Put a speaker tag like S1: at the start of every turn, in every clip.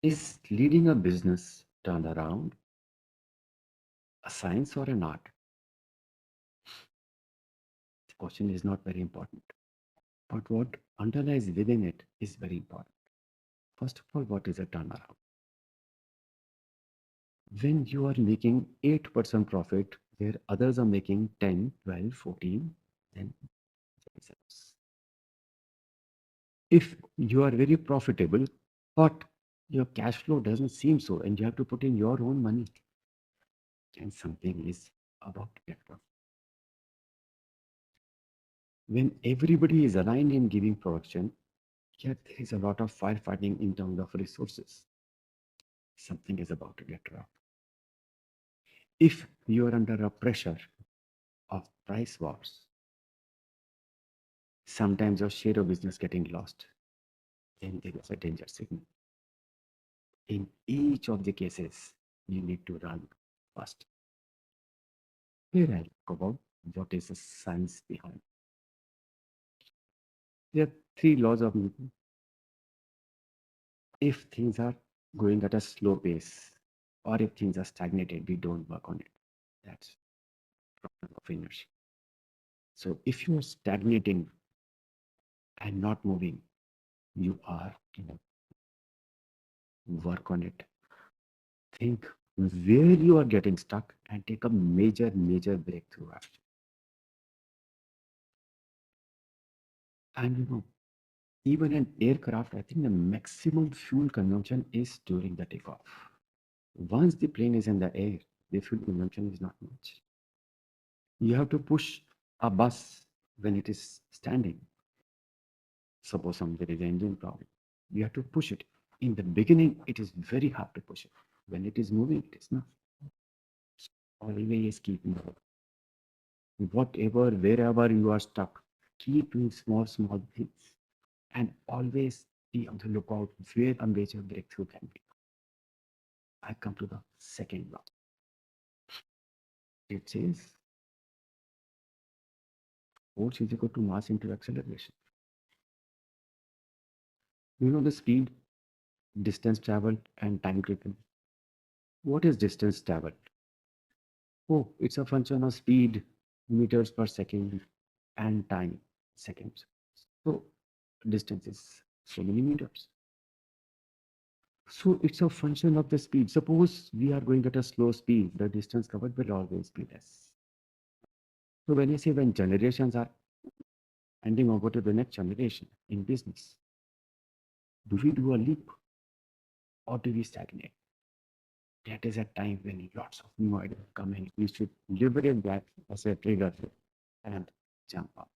S1: Is leading a business turnaround a science or an art? The question is not very important. But what underlies within it is very important. First of all, what is a turnaround? When you are making 8% profit, where others are making 10, 12, 14, then there is a loss. If you are very profitable, but your cash flow doesn't seem so, and you have to put in your own money, and something is about to get wrong. When everybody is aligned in giving production, yet there is a lot of firefighting in terms of resources, something is about to get wrong. If you are under a pressure of price wars, sometimes your share of business getting lost, then there is a danger signal. In each of the cases, you need to run fast. Here I talk about what is the science behind. There are three laws of Newton. If things are going at a slow pace, or if things are stagnated, we don't work on it. That's problem of inertia. So if you are stagnating and not moving, you are, work on it. Think where you are getting stuck and take a major breakthrough action. And even in aircraft, I think the maximum fuel consumption is during the takeoff. Once the plane is in the air, the fuel consumption is not much. You have to push a bus when it is standing. Suppose there is an engine problem. You have to push it. In the beginning, it is very hard to push it. When it is moving, it is not. Always keep moving. Whatever, wherever you are stuck, keep doing small things. And always be on the lookout where a major breakthrough can be. I come to the second law. It says force is equal to mass into acceleration. You know the speed, distance traveled, and time taken. What is distance traveled? Oh, it's a function of speed, meters per second, and time, seconds. So distance is so many meters. So it's a function of the speed. Suppose we are going at a slow speed, the distance covered will always be less. So when you say when generations are handing over to the next generation in business, do we do a leap or do we stagnate? That is a time when lots of new ideas come in. We should liberate that as a trigger and jump up.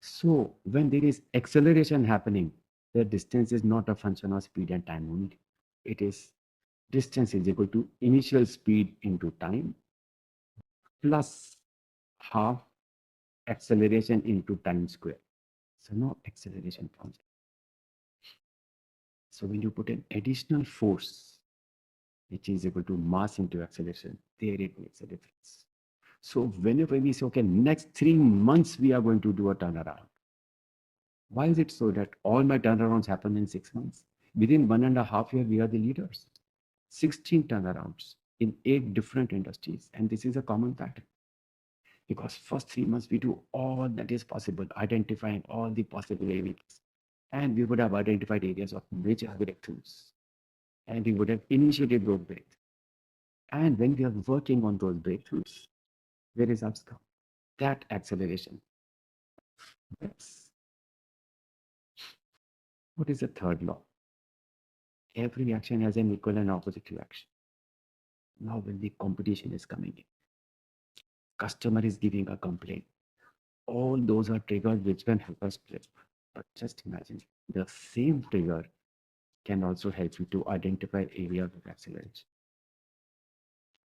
S1: So when there is acceleration happening, the distance is not a function of speed and time only. It is distance is equal to initial speed into time plus half acceleration into time square. So no acceleration constant. So when you put an additional force, which is equal to mass into acceleration, there it makes a difference. So whenever we say, okay, next 3 months we are going to do a turnaround. Why is it so that all my turnarounds happen in 6 months? Within 1.5 years, we are the leaders. 16 turnarounds in 8 different industries. And this is a common pattern. Because first 3 months, we do all that is possible, identifying all the possible areas. And we would have identified areas of major breakthroughs. And we would have initiated those breakthroughs. And when we are working on those breakthroughs, where is outcome? That acceleration. Yes. What is the third law? Every action has an equal and opposite reaction. Now, when the competition is coming in, customer is giving a complaint. All those are triggers which can help us flip. But just imagine the same trigger can also help you to identify areas of acceleration.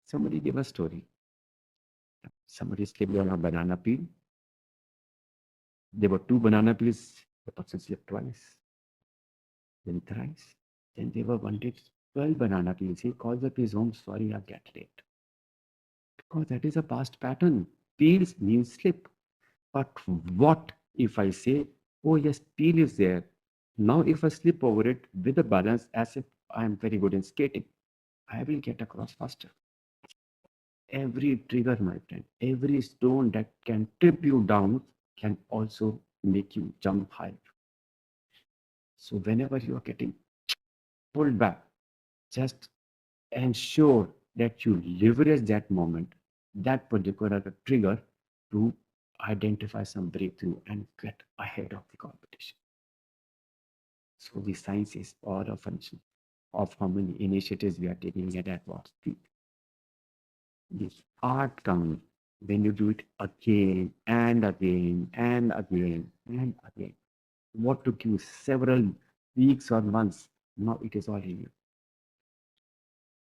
S1: Somebody gave a story. Somebody slipped on a banana peel. There were 2 banana peels. The person slipped twice, then thrice. Then they were wanted 12 banana peels. He calls up his home, sorry, I'll get late. Because that is a past pattern. Peels means slip. But what if I say, oh yes, peel is there, Now, if I slip over it with a balance as if I am very good in skating, I will get across faster. Every trigger, my friend, every stone that can tip you down can also make you jump higher. So, whenever you are getting pulled back, just ensure that you leverage that moment, that particular trigger to identify some breakthrough and get ahead of the competition. So the science is all a function of how many initiatives we are taking at what speed. The art comes when you do it again and again and again and again. What took you several weeks or months, now it is all in you.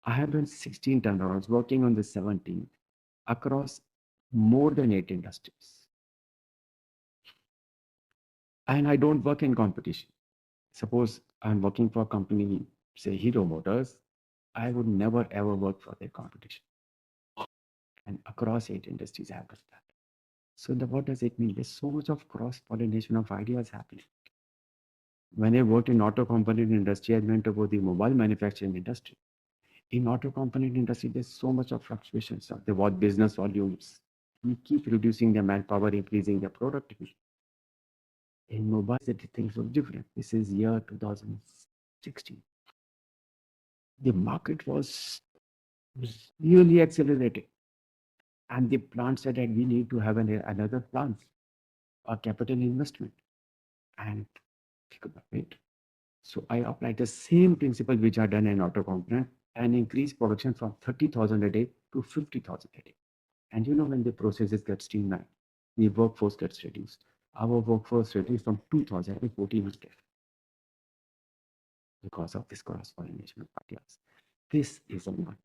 S1: I have done 16 turnarounds working on the 17 across more than 8 industries. And I don't work in competition. Suppose I'm working for a company, say Hero Motors, I would never ever work for their competition. And across 8 industries, I have done that. So what does it mean? There's so much of cross-pollination of ideas happening. When I worked in auto component industry, I went about the mobile manufacturing industry. In auto component industry, there's so much of fluctuations of the what business volumes. We keep reducing the manpower, increasing the productivity. In mobile, things were different. This is year 2016. The market was really accelerating. And the plant said that we need to have another plant, a capital investment. And think about it. So I applied the same principle which I done in auto component and increased production from 30,000 a day to 50,000 a day. And you know, when the processes get streamlined, the workforce gets reduced. Our workforce reduced from 2,000 to 1,400 because of this cross-pollination of ideas. This is a lot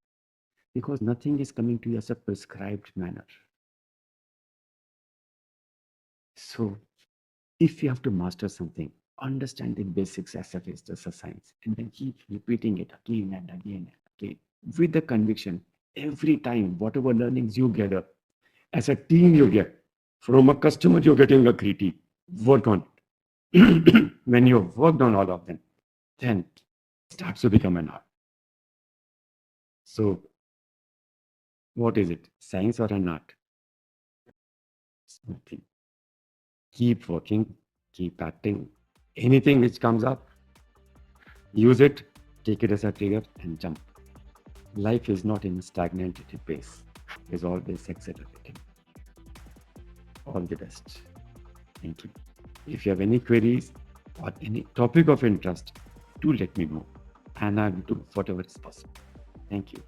S1: because nothing is coming to you as a prescribed manner. So if you have to master something, understand the basics as if it's just a science, and then keep repeating it again and again and again with the conviction. Every time, whatever learnings you gather, as a team you get, from a customer you're getting a critique, work on it. When you've worked on all of them, then it starts to become an art. So, what is it? Science or an art? Something. Keep working, keep acting. Anything which comes up, use it, take it as a trigger, and jump. Life is not in a stagnant pace. It's always accelerating. All the best. Thank you. If you have any queries or any topic of interest, do let me know. And I'll do whatever is possible. Thank you.